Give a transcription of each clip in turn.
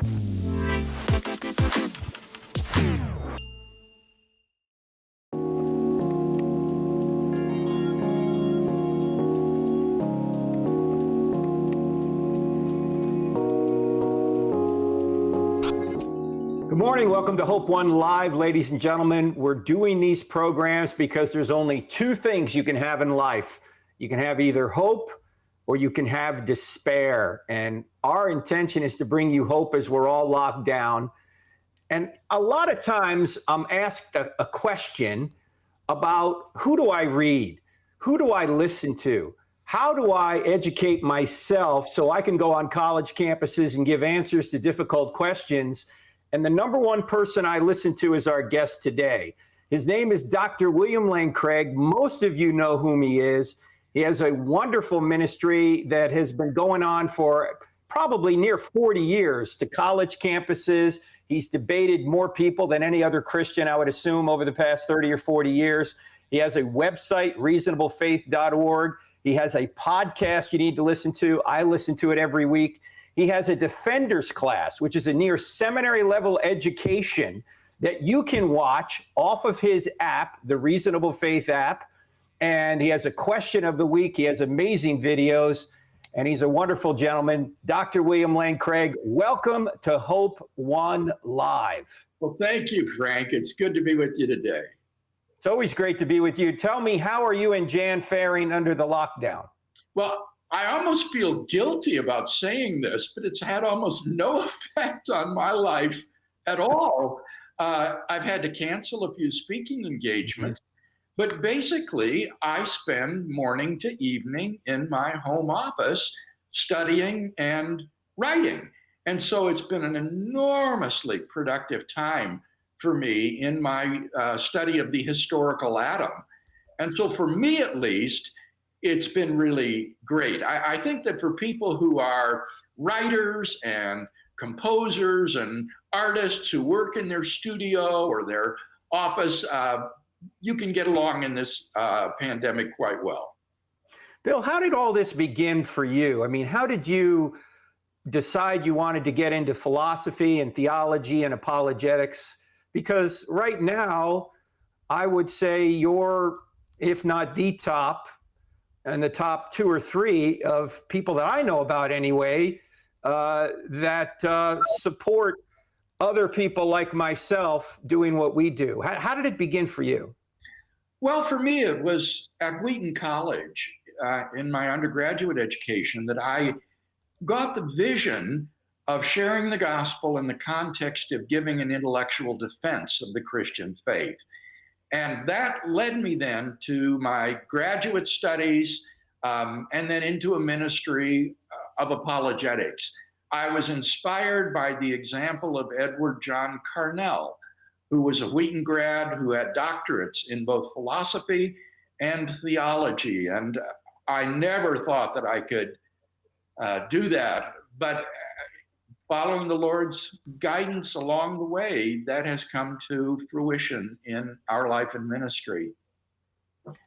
Good morning. Welcome to Hope One Live, ladies and gentlemen. We're doing these programs because there's only two things you can have in life. You can have either hope or you can have despair. And our intention is to bring you hope as we're all locked down. And a lot of times I'm asked a question about who do I read? Who do I listen to? How do I educate myself so I can go on college campuses and give answers to difficult questions? And the number one person I listen to is our guest today. His name is Dr. William Lane Craig. Most of you know whom he is. He has a wonderful ministry that has been going on for probably near 40 years to college campuses. He's debated more people than any other Christian, I would assume, over the past 30 or 40 years. He has a website, reasonablefaith.org. He has a podcast you need to listen to. I listen to it every week. He has a defender's class, which is a near seminary level education that you can watch off of his app, the Reasonable Faith app. And he has a question of the week. He has amazing videos, and he's a wonderful gentleman. Dr. William Lane Craig, welcome to Hope One Live. Well, thank you, Frank. It's good to be with you today. It's always great to be with you. Tell me, how are you and Jan faring under the lockdown? Well, I almost feel guilty about saying this, but it's had almost no effect on my life at all. I've had to cancel a few speaking engagements, but basically I spend morning to evening in my home office studying and writing. And so it's been an enormously productive time for me in my study of the historical atom. And so for me, at least, it's been really great. I think that for people who are writers and composers and artists who work in their studio or their office, you can get along in this pandemic quite well. Bill, how did all this begin for you? I mean, how did you decide you wanted to get into philosophy and theology and apologetics? Because right now, I would say you're, if not the top, and the top two or three of people that I know about anyway, that support other people like myself doing what we do. How did it begin for you? Well, for me, it was at Wheaton College in my undergraduate education that I got the vision of sharing the gospel in the context of giving an intellectual defense of the Christian faith. And that led me then to my graduate studies and then into a ministry of apologetics. I was inspired by the example of Edward John Carnell, who was a Wheaton grad who had doctorates in both philosophy and theology. And I never thought that I could do that. But following the Lord's guidance along the way, that has come to fruition in our life and ministry.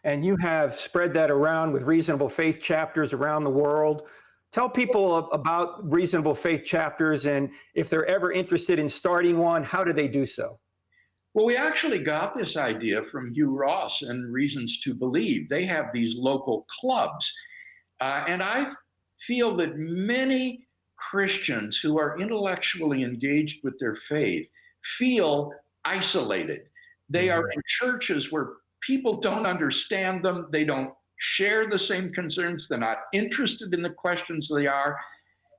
And you have spread that around with Reasonable Faith chapters around the world. Tell people about Reasonable Faith chapters, and if they're ever interested in starting one, how do they do so? Well, we actually got this idea from Hugh Ross and Reasons to Believe. They have these local clubs. And I feel that many Christians who are intellectually engaged with their faith feel isolated. They are in churches where people don't understand them. They don't share the same concerns. They're not interested in the questions they are.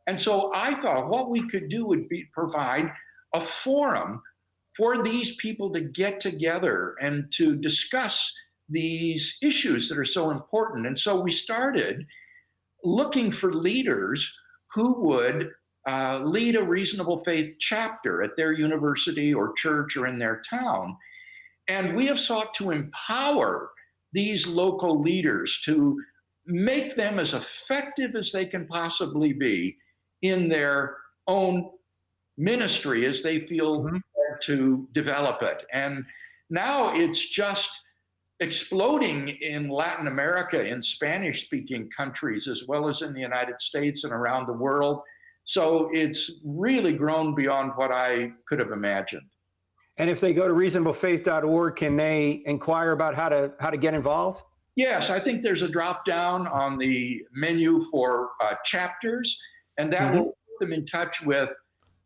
And so I thought what we could do would be provide a forum for these people to get together and to discuss these issues that are so important. And so we started looking for leaders who would lead a Reasonable Faith chapter at their university or church or in their town. And we have sought to empower these local leaders to make them as effective as they can possibly be in their own ministry as they feel to develop it. And now it's just exploding in Latin America, in Spanish-speaking countries, as well as in the United States and around the world. So it's really grown beyond what I could have imagined. And if they go to reasonablefaith.org, can they inquire about how to get involved? Yes, I think there's a drop down on the menu for chapters, and that will put them in touch with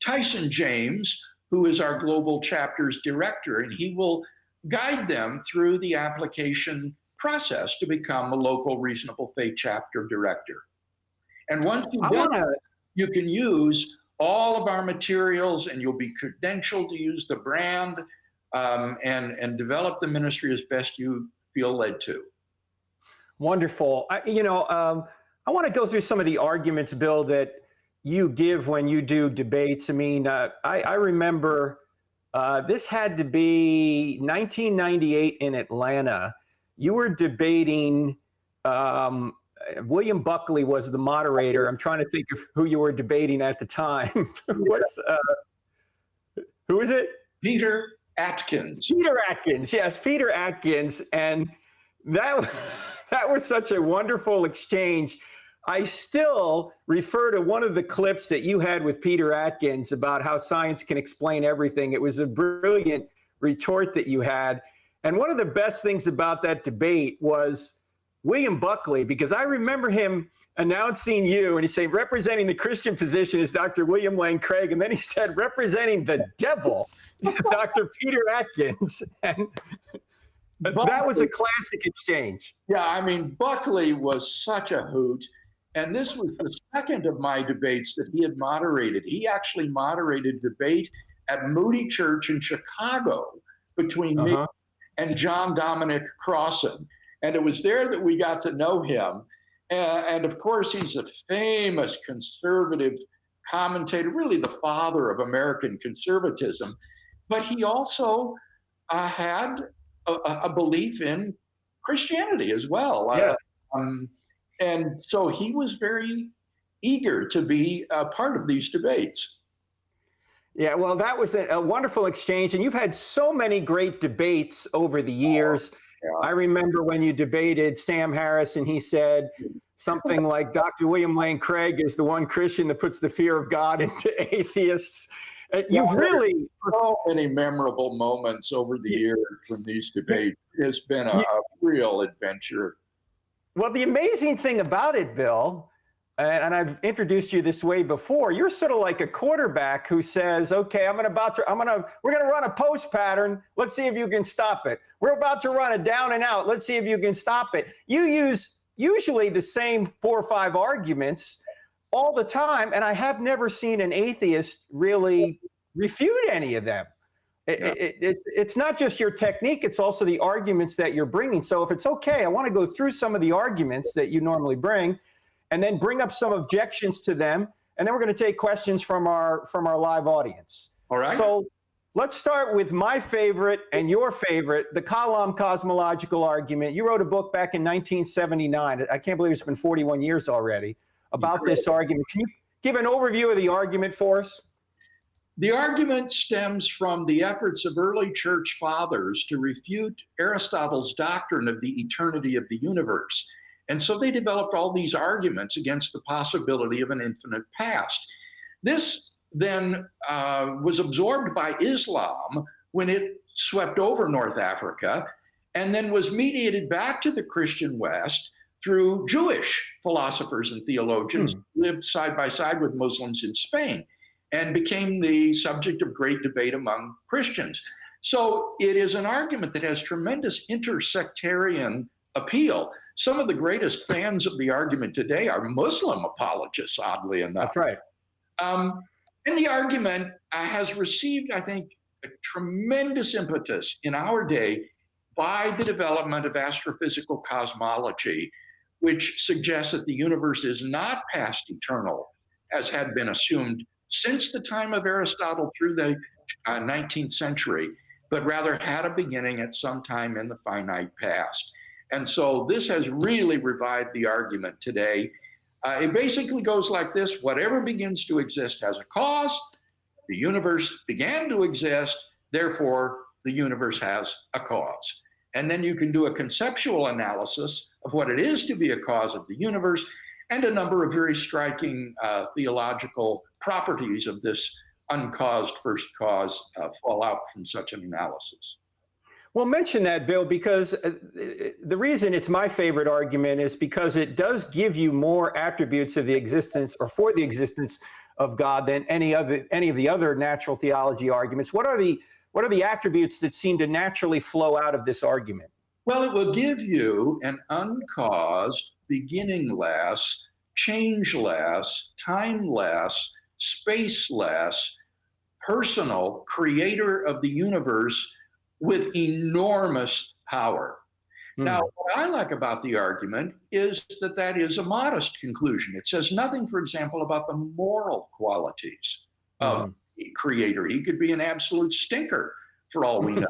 Tyson James, who is our global chapters director, and he will guide them through the application process to become a local Reasonable Faith chapter director. And once you've done that, you can use all of our materials, and you'll be credentialed to use the brand and develop the ministry as best you feel led to. Wonderful. I want to go through some of the arguments, Bill, that you give when you do debates. I mean, I remember this had to be 1998 in Atlanta. You were debating, William Buckley was the moderator. I'm trying to think of who you were debating at the time. Who is it? Peter Atkins. Peter Atkins, yes, Peter Atkins. And that was such a wonderful exchange. I still refer to one of the clips that you had with Peter Atkins about how science can explain everything. It was a brilliant retort that you had. And one of the best things about that debate was William Buckley, because I remember him announcing you and he said, representing the Christian position is Dr. William Lane Craig. And then he said, representing the devil is Dr. Peter Atkins. And that was a classic exchange. Yeah, I mean, Buckley was such a hoot. And this was the second of my debates that he had moderated. He actually moderated a debate at Moody Church in Chicago between me and John Dominic Crossan. And it was there that we got to know him. And of course, he's a famous conservative commentator, really the father of American conservatism. But he also had a belief in Christianity as well. Yes. And so he was very eager to be a part of these debates. Yeah, well, that was a wonderful exchange. And you've had so many great debates over the years. I remember when you debated Sam Harris and he said something like Dr. William Lane Craig is the one Christian that puts the fear of God into atheists. You've really... So many memorable moments over the years from these debates. It's been a real adventure. Well, the amazing thing about it, Bill, and I've introduced you this way before, you're sort of like a quarterback who says, okay, we're going to run a post pattern. Let's see if you can stop it. We're about to run a down and out. Let's see if you can stop it. You use usually the same 4 or 5 arguments all the time. And I have never seen an atheist really refute any of them. It's not just your technique, it's also the arguments that you're bringing. So if it's okay, I want to go through some of the arguments that you normally bring and then bring up some objections to them. And then we're going to take questions from our live audience. All right. So let's start with my favorite and your favorite, the Cosmological Argument. You wrote a book back in 1979. I can't believe it's been 41 years already about this argument. Can you give an overview of the argument for us? The argument stems from the efforts of early church fathers to refute Aristotle's doctrine of the eternity of the universe. And so they developed all these arguments against the possibility of an infinite past. This then was absorbed by Islam when it swept over North Africa, and then was mediated back to the Christian West through Jewish philosophers and theologians who lived side by side with Muslims in Spain, and became the subject of great debate among Christians. So it is an argument that has tremendous intersectarian appeal. Some of the greatest fans of the argument today are Muslim apologists, oddly enough. That's right. And the argument has received, I think, a tremendous impetus in our day by the development of astrophysical cosmology, which suggests that the universe is not past eternal, as had been assumed since the time of Aristotle through the 19th century, but rather had a beginning at some time in the finite past. And so this has really revived the argument today. It basically goes like this: whatever begins to exist has a cause. The universe began to exist, therefore the universe has a cause. And then you can do a conceptual analysis of what it is to be a cause of the universe, and a number of very striking theological properties of this uncaused first cause fall out from such an analysis. Well, mention that, Bill, because the reason it's my favorite argument is because it does give you more attributes of the existence or for the existence of God than any of the other natural theology arguments. What are the attributes that seem to naturally flow out of this argument? Well, it will give you an uncaused, beginningless, changeless, timeless, spaceless, personal creator of the universe with enormous power. Now, what I like about the argument is that that is a modest conclusion. It says nothing, for example, about the moral qualities of the creator. He could be an absolute stinker for all we know,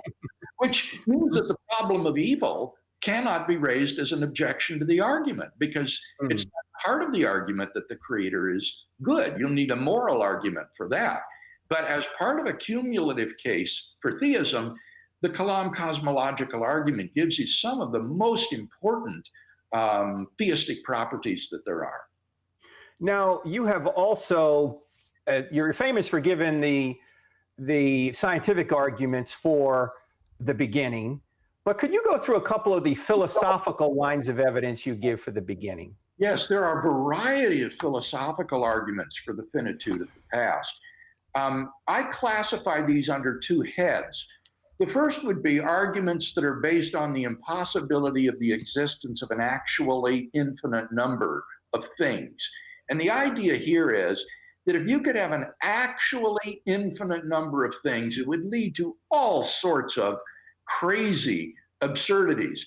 which means that the problem of evil cannot be raised as an objection to the argument, because it's not part of the argument that the creator is good. You'll need a moral argument for that. But as part of a cumulative case for theism, the Kalam cosmological argument gives you some of the most important theistic properties that there are. Now, you have also, you're famous for giving the scientific arguments for the beginning, but could you go through a couple of the philosophical lines of evidence you give for the beginning? Yes, there are a variety of philosophical arguments for the finitude of the past. I classify these under two heads. The first would be arguments that are based on the impossibility of the existence of an actually infinite number of things. And the idea here is that if you could have an actually infinite number of things, it would lead to all sorts of crazy absurdities.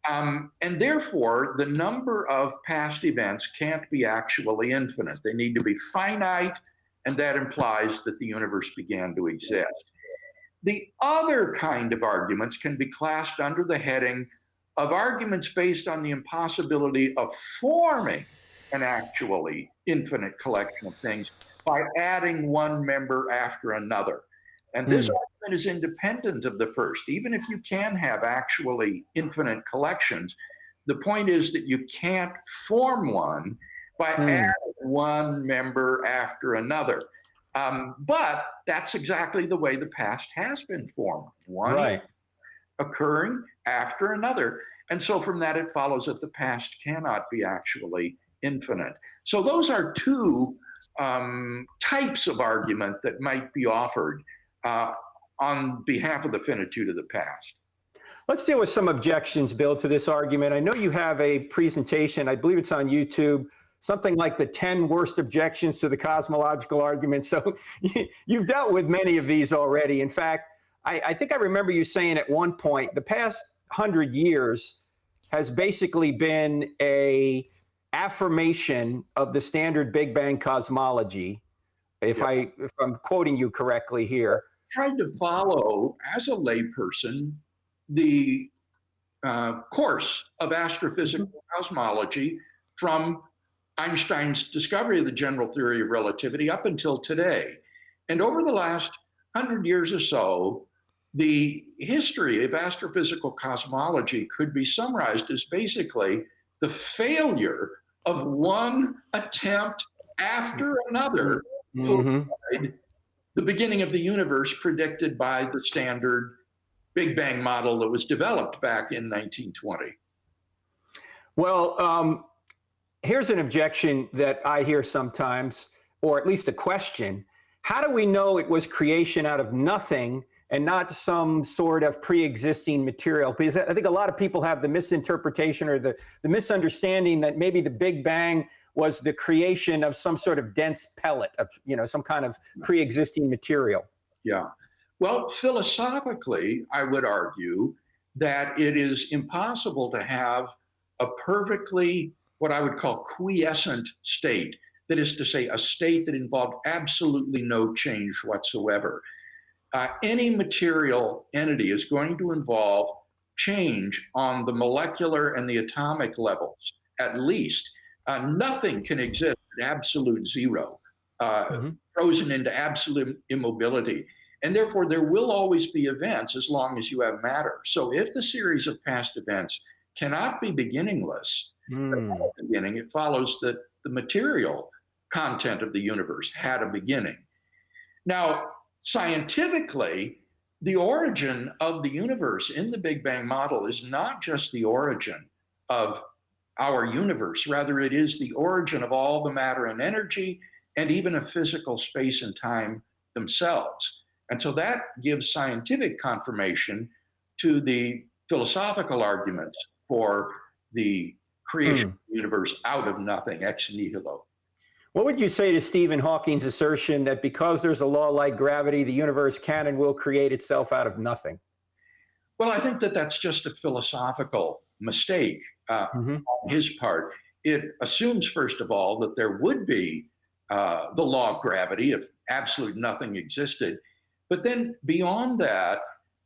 And therefore, the number of past events can't be actually infinite. They need to be finite, and that implies that the universe began to exist. The other kind of arguments can be classed under the heading of arguments based on the impossibility of forming an actually infinite collection of things by adding one member after another. And this argument is independent of the first. Even if you can have actually infinite collections, the point is that you can't form one by adding one member after another. But that's exactly the way the past has been formed, one occurring after another. And so from that, it follows that the past cannot be actually infinite. So those are two types of argument that might be offered on behalf of the finitude of the past. Let's deal with some objections, Bill, to this argument. I know you have a presentation, I believe it's on YouTube, something like the 10 worst objections to the cosmological argument. So you've dealt with many of these already. In fact, I think I remember you saying at one point, the past 100 years has basically been a affirmation of the standard Big Bang cosmology, if I'm quoting you correctly here. I tried to follow, as a layperson, the course of astrophysical cosmology from Einstein's discovery of the general theory of relativity up until today. And over the last 100 years or so, the history of astrophysical cosmology could be summarized as basically the failure of one attempt after another to avoid the beginning of the universe predicted by the standard Big Bang model that was developed back in 1920. Well, here's an objection that I hear sometimes, or at least a question. How do we know it was creation out of nothing and not some sort of pre-existing material? Because I think a lot of people have the misinterpretation or the misunderstanding that maybe the Big Bang was the creation of some sort of dense pellet of, some kind of pre-existing material. Yeah. Well, philosophically, I would argue that it is impossible to have a perfectly, what I would call quiescent state. That is to say, a state that involved absolutely no change whatsoever. Any material entity is going to involve change on the molecular and the atomic levels, at least. Nothing can exist at absolute zero, frozen into absolute immobility. And therefore, there will always be events as long as you have matter. So if the series of past events cannot be beginningless, from the beginning, it follows that the material content of the universe had a beginning. Now, scientifically, the origin of the universe in the Big Bang model is not just the origin of our universe. Rather, it is the origin of all the matter and energy, and even of physical space and time themselves. And so that gives scientific confirmation to the philosophical arguments for the creation of the universe out of nothing, ex nihilo. What would you say to Stephen Hawking's assertion that because there's a law like gravity, the universe can and will create itself out of nothing? Well, I think that that's just a philosophical mistake on his part. It assumes, first of all, that there would be the law of gravity if absolute nothing existed. But then beyond that,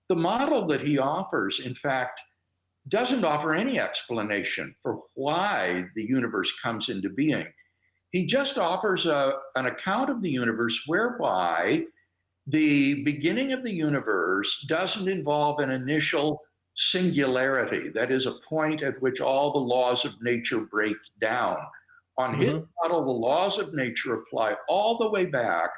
the model that he offers, in fact, doesn't offer any explanation for why the universe comes into being. He just offers an account of the universe whereby the beginning of the universe doesn't involve an initial singularity, that is, a point at which all the laws of nature break down. On his model, the laws of nature apply all the way back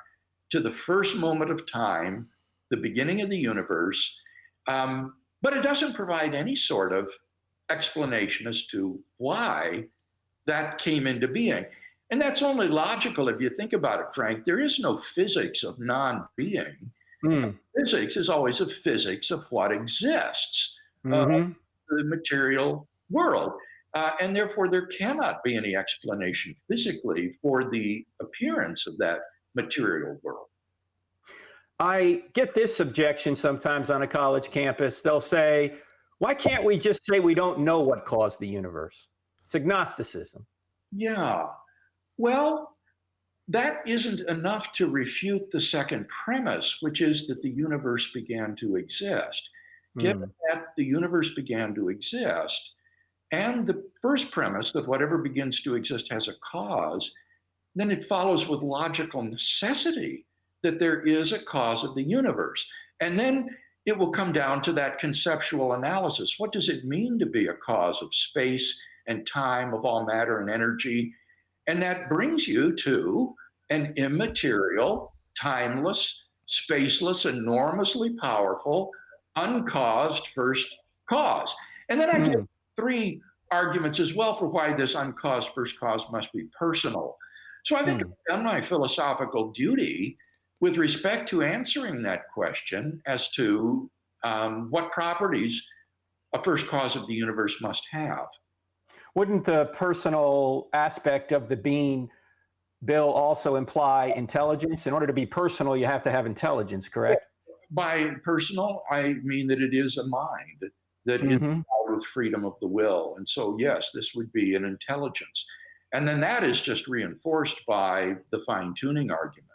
to the first moment of time, the beginning of the universe, but it doesn't provide any sort of explanation as to why that came into being. And that's only logical if you think about it, Frank. There is no physics of non-being. Physics is always a physics of what exists, the material world. And therefore, there cannot be any explanation physically for the appearance of that material world. I get this objection sometimes on a college campus. They'll say, why can't we just say we don't know what caused the universe? It's agnosticism. Yeah. Well, that isn't enough to refute the second premise, which is that the universe began to exist. Given that the universe began to exist, and the first premise that whatever begins to exist has a cause, then it follows with logical necessity that there is a cause of the universe. And then it will come down to that conceptual analysis. What does it mean to be a cause of space and time, of all matter and energy? And that brings you to an immaterial, timeless, spaceless, enormously powerful, uncaused first cause. And then I give three arguments as well for why this uncaused first cause must be personal. So I think I've done my philosophical duty with respect to answering that question as to what properties a first cause of the universe must have. Wouldn't the personal aspect of the being, Bill, also imply intelligence? In order to be personal, you have to have intelligence, correct? By personal, I mean that it is a mind that is endowed with freedom of the will. And so, yes, this would be an intelligence. And then that is just reinforced by the fine-tuning argument.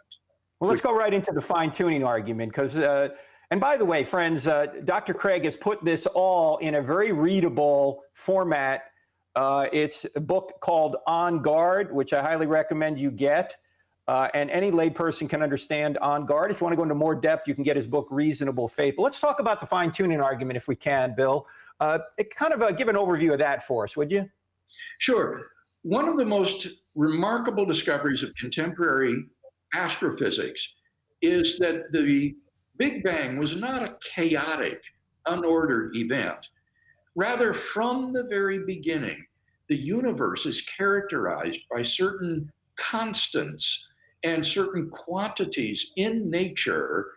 Well, let's go right into the fine-tuning argument because, and by the way, friends, Dr. Craig has put this all in a very readable format. It's a book called On Guard, which I highly recommend you get. And any layperson can understand On Guard. If you want to go into more depth, you can get his book, Reasonable Faith. But let's talk about the fine-tuning argument if we can, Bill. Give an overview of that for us, would you? Sure. One of the most remarkable discoveries of contemporary astrophysics is that the Big Bang was not a chaotic, unordered event. Rather, from the very beginning, the universe is characterized by certain constants and certain quantities in nature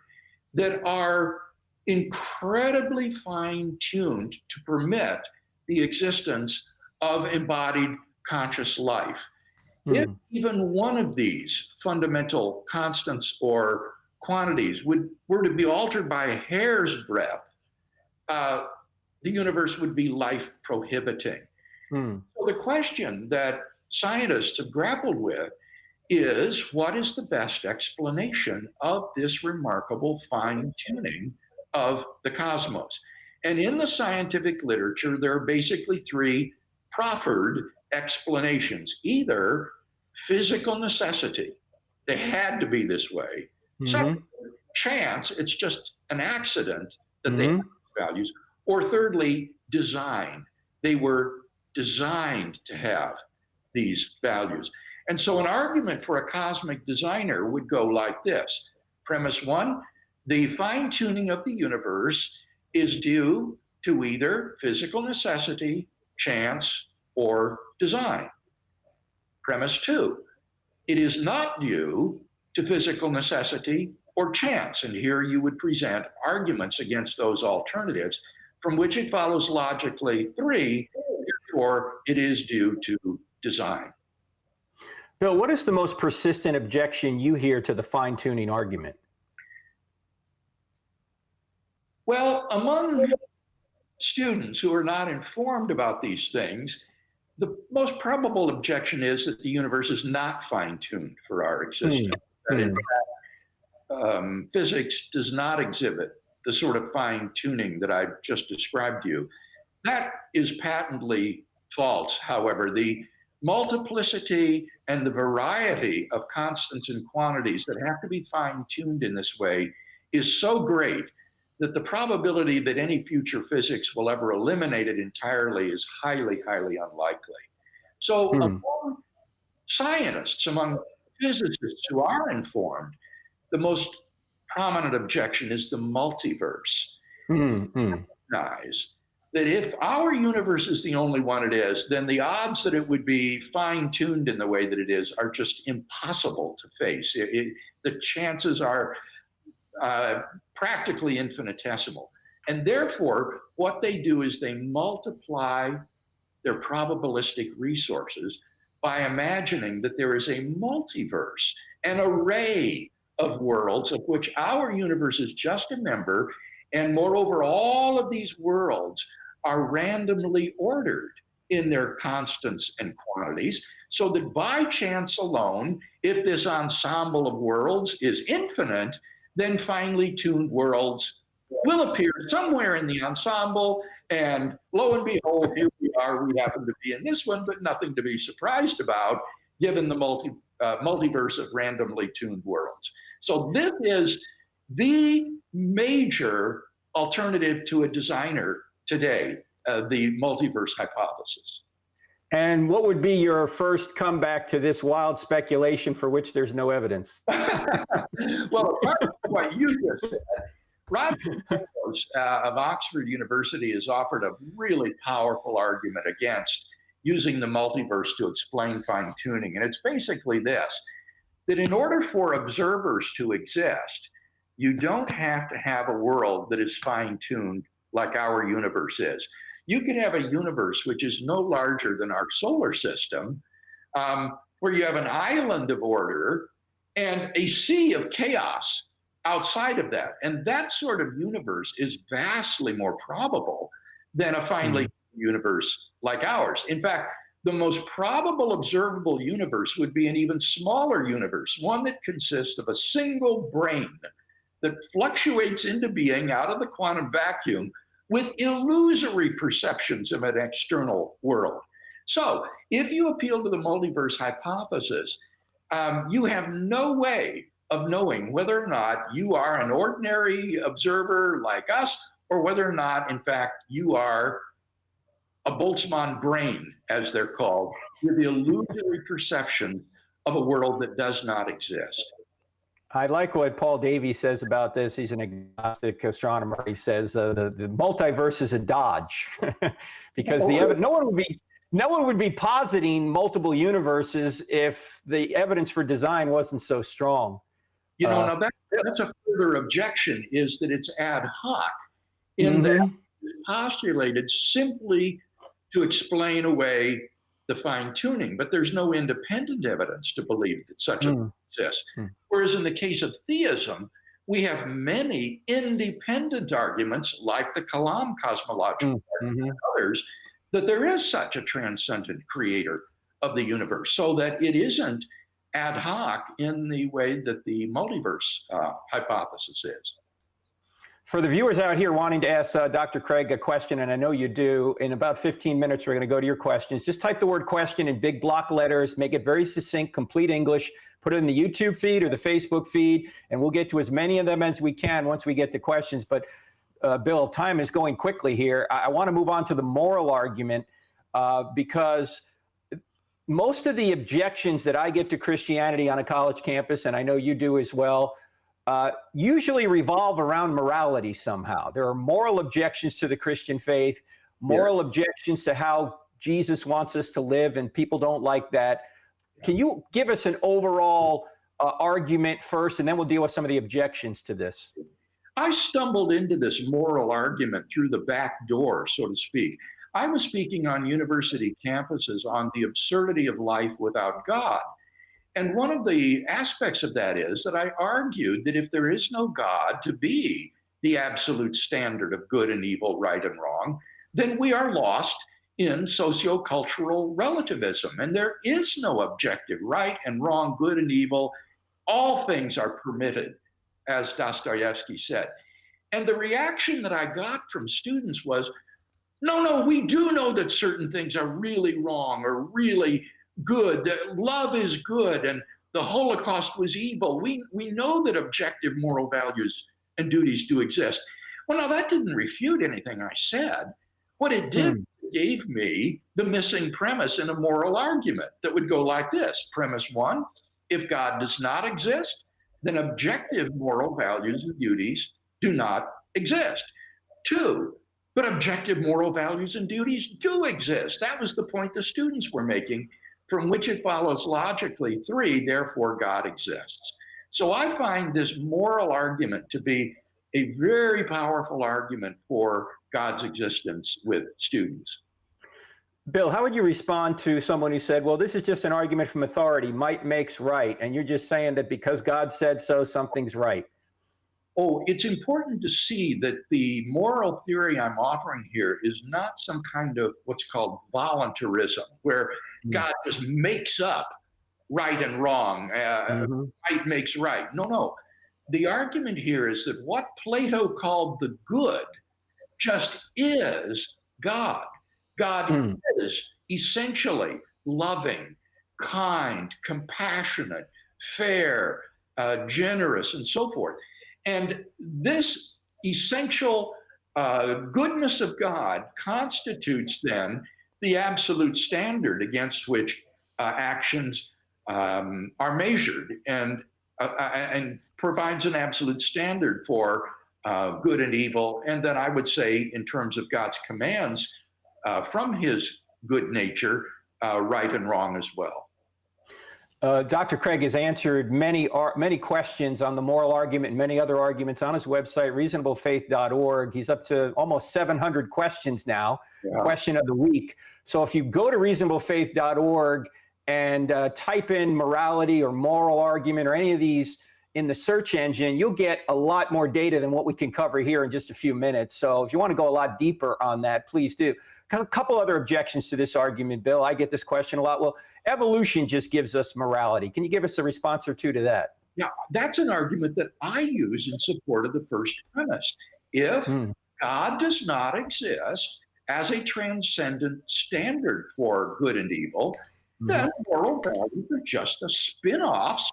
that are incredibly fine-tuned to permit the existence of embodied conscious life. If even one of these fundamental constants or quantities were to be altered by a hair's breadth, the universe would be life prohibiting. So the question that scientists have grappled with is, what is the best explanation of this remarkable fine-tuning of the cosmos? And in the scientific literature, there are basically three proffered explanations. Either physical necessity, they had to be this way. Second, chance, it's just an accident that they have values. Or thirdly, design. They were designed to have these values. And so an argument for a cosmic designer would go like this. Premise one, the fine-tuning of the universe is due to either physical necessity, chance, or design. Premise two, it is not due to physical necessity or chance. And here you would present arguments against those alternatives, from which it follows logically three, therefore it is due to design. Bill, what is the most persistent objection you hear to the fine-tuning argument? Well, among students who are not informed about these things, the most probable objection is that the universe is not fine-tuned for our existence. That in fact, physics does not exhibit the sort of fine-tuning that I've just described to you. That is patently false. However, the multiplicity and the variety of constants and quantities that have to be fine-tuned in this way is so great that the probability that any future physics will ever eliminate it entirely is highly, highly unlikely. So among scientists, among physicists who are informed, the most prominent objection is the multiverse. Recognize that if our universe is the only one it is, then the odds that it would be fine-tuned in the way that it is are just impossible to face. The chances are practically infinitesimal. And therefore, what they do is they multiply their probabilistic resources by imagining that there is a multiverse, an array of worlds of which our universe is just a member. And moreover, all of these worlds are randomly ordered in their constants and quantities, so that by chance alone, if this ensemble of worlds is infinite, then finely tuned worlds will appear somewhere in the ensemble, and lo and behold, here we are, we happen to be in this one, but nothing to be surprised about, given the multiverse of randomly tuned worlds. So this is the major alternative to a designer today, the multiverse hypothesis. And what would be your first comeback to this wild speculation for which there's no evidence? Well, apart from what you just said, Roger Penrose of Oxford University has offered a really powerful argument against using the multiverse to explain fine-tuning. And it's basically this, that in order for observers to exist, you don't have to have a world that is fine-tuned like our universe is. You could have a universe which is no larger than our solar system, where you have an island of order and a sea of chaos outside of that. And that sort of universe is vastly more probable than a finely universe like ours. In fact, the most probable observable universe would be an even smaller universe, one that consists of a single brain that fluctuates into being out of the quantum vacuum with illusory perceptions of an external world. So if you appeal to the multiverse hypothesis, you have no way of knowing whether or not you are an ordinary observer like us, or whether or not, in fact, you are a Boltzmann brain, as they're called, with the illusory perception of a world that does not exist. I like what Paul Davies says about this. He's an agnostic astronomer. He says the multiverse is a dodge because no one would be positing multiple universes if the evidence for design wasn't so strong. You know, now that's a further objection, is that it's ad hoc, in that it's postulated simply to explain away the fine-tuning, but there's no independent evidence to believe that such a thing exists. Whereas in the case of theism, we have many independent arguments, like the Kalam cosmological argument and others, that there is such a transcendent creator of the universe, so that it isn't ad hoc in the way that the multiverse hypothesis is. For the viewers out here wanting to ask Dr. Craig a question, and I know you do, in about 15 minutes, we're going to go to your questions. Just type the word question in big block letters, make it very succinct, complete English, put it in the YouTube feed or the Facebook feed, and we'll get to as many of them as we can once we get to questions. But Bill, time is going quickly here. I want to move on to the moral argument because most of the objections that I get to Christianity on a college campus, and I know you do as well, usually revolve around morality somehow. There are moral objections to the Christian faith, moral objections to how Jesus wants us to live, and people don't like that. Can you give us an overall argument first, and then we'll deal with some of the objections to this? I stumbled into this moral argument through the back door, so to speak. I was speaking on university campuses on the absurdity of life without God. And one of the aspects of that is that I argued that if there is no God to be the absolute standard of good and evil, right and wrong, then we are lost in sociocultural relativism. And there is no objective right and wrong, good and evil. All things are permitted, as Dostoevsky said. And the reaction that I got from students was, no, we do know that certain things are really wrong or really good, that love is good and the Holocaust was evil. We know that objective moral values and duties do exist. Well, now that didn't refute anything I said. What it did gave me the missing premise in a moral argument that would go like this. Premise one, if God does not exist, then objective moral values and duties do not exist. Two, but objective moral values and duties do exist. That was the point the students were making, from which it follows logically. Three, therefore God exists. So I find this moral argument to be a very powerful argument for God's existence with students. Bill, how would you respond to someone who said, well, this is just an argument from authority, might makes right, and you're just saying that because God said so, something's right? Oh, it's important to see that the moral theory I'm offering here is not some kind of what's called voluntarism, where God just makes up right and wrong, right makes right. No. The argument here is that what Plato called the good just is God. God is essentially loving, kind, compassionate, fair, generous, and so forth. And this essential goodness of God constitutes then the absolute standard against which actions are measured, and provides an absolute standard for good and evil. And then I would say, in terms of God's commands from his good nature, right and wrong as well. Dr. Craig has answered many questions on the moral argument and many other arguments on his website, reasonablefaith.org. He's up to almost 700 questions now, question of the week. So if you go to reasonablefaith.org and type in morality or moral argument or any of these in the search engine, you'll get a lot more data than what we can cover here in just a few minutes. So if you want to go a lot deeper on that, please do. A couple other objections to this argument, Bill. I get this question a lot. Well, evolution just gives us morality. Can you give us a response or two to that? Yeah, that's an argument that I use in support of the first premise. If God does not exist as a transcendent standard for good and evil, then moral values are just the spin-offs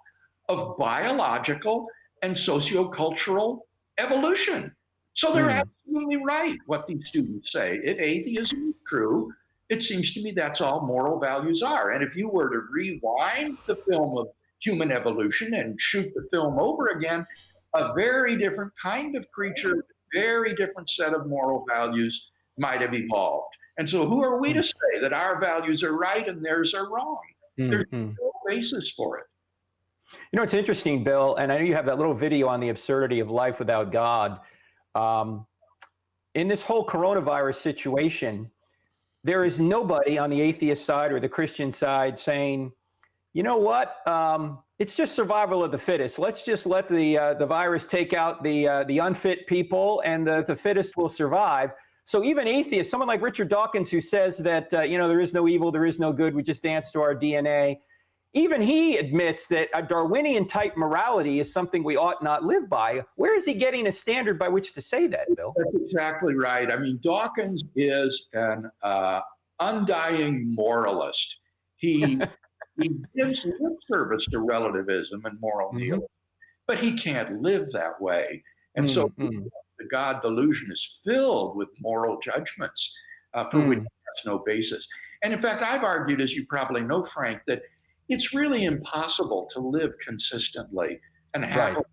of biological and sociocultural evolution. So they're absolutely right, what these students say. If atheism is true, it seems to me that's all moral values are. And if you were to rewind the film of human evolution and shoot the film over again, a very different kind of creature, very different set of moral values might have evolved. And so who are we to say that our values are right and theirs are wrong? There's no basis for it. You know, it's interesting, Bill, and I know you have that little video on the absurdity of life without God. In this whole coronavirus situation, there is nobody on the atheist side or the Christian side saying, you know what, it's just survival of the fittest. Let's just let the virus take out the unfit people, and the fittest will survive. So even atheists, someone like Richard Dawkins, who says that there is no evil, there is no good, we just dance to our DNA, even he admits that a Darwinian type morality is something we ought not live by. Where is he getting a standard by which to say that, Bill? That's exactly right. I mean, Dawkins is an undying moralist. He gives lip service to relativism and moral nihilism, but he can't live that way. And so the God delusion is filled with moral judgments for which has no basis. And in fact, I've argued, as you probably know, Frank, that it's really impossible to live consistently and happily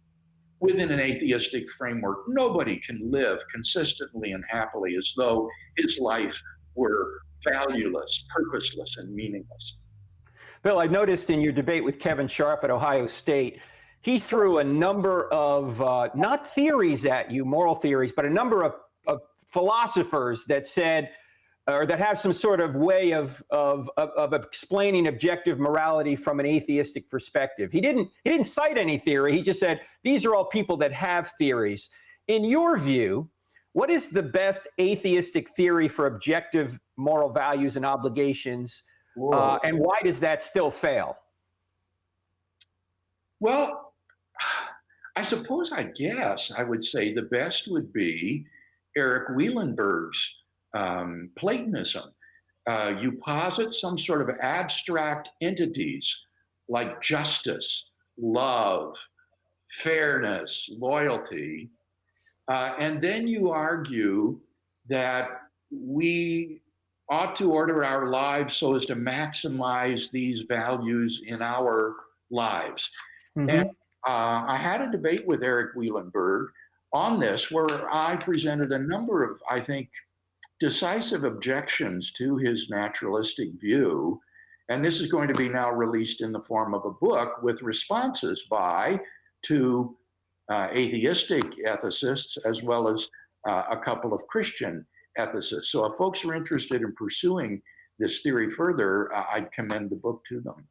within an atheistic framework. Nobody can live consistently and happily as though his life were valueless, purposeless, and meaningless. Bill, I noticed in your debate with Kevin Sharp at Ohio State, he threw a number of, not theories at you, moral theories, but a number of philosophers that said, or that have some sort of way of explaining objective morality from an atheistic perspective. He didn't cite any theory. He just said, these are all people that have theories. In your view, what is the best atheistic theory for objective moral values and obligations? And why does that still fail? Well, I suppose, I guess I would say the best would be Eric Wielenberg's Platonism. You posit some sort of abstract entities like justice, love, fairness, loyalty, and then you argue that we ought to order our lives so as to maximize these values in our lives. Mm-hmm. And I had a debate with Eric Wielenberg on this, where I presented a number of, I think, decisive objections to his naturalistic view. And this is going to be now released in the form of a book with responses by two atheistic ethicists, as well as a couple of Christian ethicists. So if folks are interested in pursuing this theory further, I'd commend the book to them.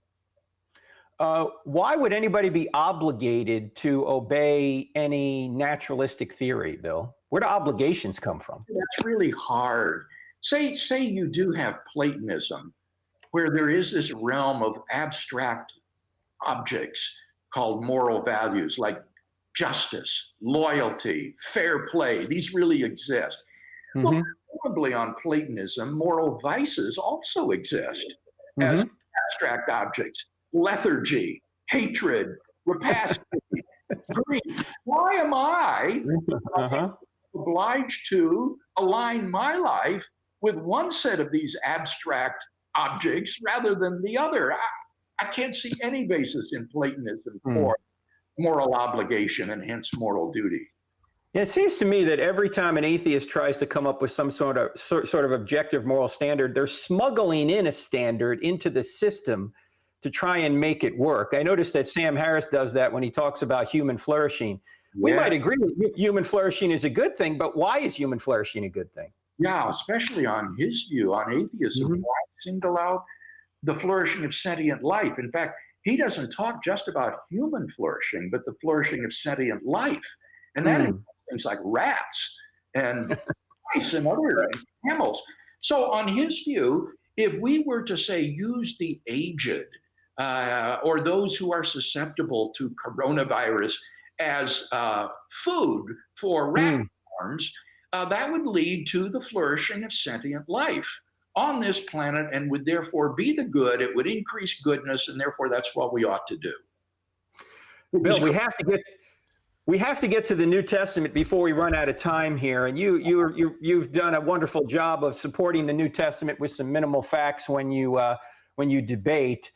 Why would anybody be obligated to obey any naturalistic theory, Bill? Where do obligations come from? That's really hard. Say you do have Platonism, where there is this realm of abstract objects called moral values, like justice, loyalty, fair play. These really exist. Mm-hmm. Well, probably on Platonism, moral vices also exist as abstract objects. Lethargy, hatred, rapacity, greed. Why am I obliged to align my life with one set of these abstract objects rather than the other? I can't see any basis in Platonism for moral obligation and hence moral duty. Yeah, it seems to me that every time an atheist tries to come up with some sort of objective moral standard, they're smuggling in a standard into the system to try and make it work. I noticed that Sam Harris does that when he talks about human flourishing. We might agree that human flourishing is a good thing, but why is human flourishing a good thing? Yeah, especially on his view, on atheism, why single out the flourishing of sentient life? In fact, he doesn't talk just about human flourishing, but the flourishing of sentient life. And that includes things like rats and mice and other mammals. So on his view, if we were to say use the aged or those who are susceptible to coronavirus as food for rat farms, that would lead to the flourishing of sentient life on this planet and would therefore be the good. It would increase goodness, and therefore that's what we ought to do. Bill, we have to get to the New Testament before we run out of time here. And you've done a wonderful job of supporting the New Testament with some minimal facts when you debate.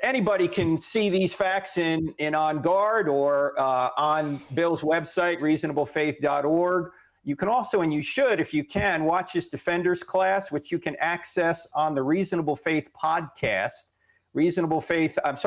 Anybody can see these facts in On Guard or on Bill's website, reasonablefaith.org. You can also, and you should, if you can, watch his Defenders class, which you can access on the Reasonable Faith podcast. Reasonable Faith app.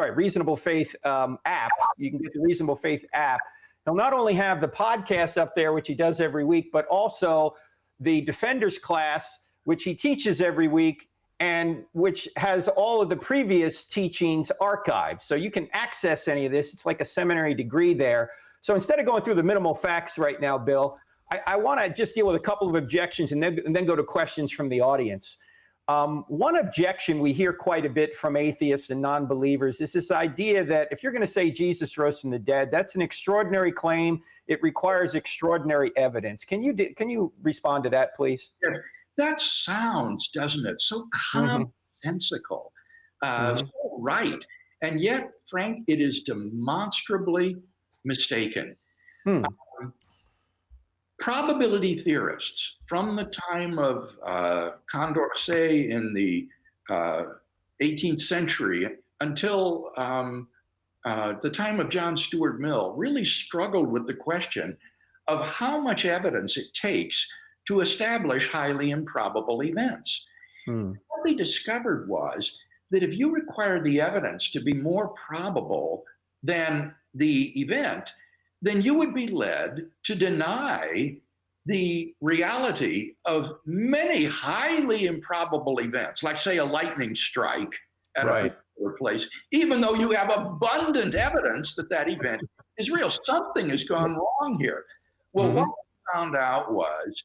You can get the Reasonable Faith app. He'll not only have the podcast up there, which he does every week, but also the Defenders class, which he teaches every week, and which has all of the previous teachings archived. So you can access any of this. It's like a seminary degree there. So instead of going through the minimal facts right now, Bill, I want to just deal with a couple of objections and then go to questions from the audience. One objection we hear quite a bit from atheists and non-believers is this idea that if you're going to say Jesus rose from the dead, that's an extraordinary claim. It requires extraordinary evidence. Can you respond to that, please? Yeah, that sounds, doesn't it, so commonsensical, so right. And yet, Frank, it is demonstrably mistaken. probability theorists from the time of Condorcet in the 18th century until the time of John Stuart Mill really struggled with the question of how much evidence it takes to establish highly improbable events. What they discovered was that if you require the evidence to be more probable than the event, then you would be led to deny the reality of many highly improbable events, like, say, a lightning strike at a particular place, even though you have abundant evidence that that event is real. Something has gone wrong here. Well, what we found out was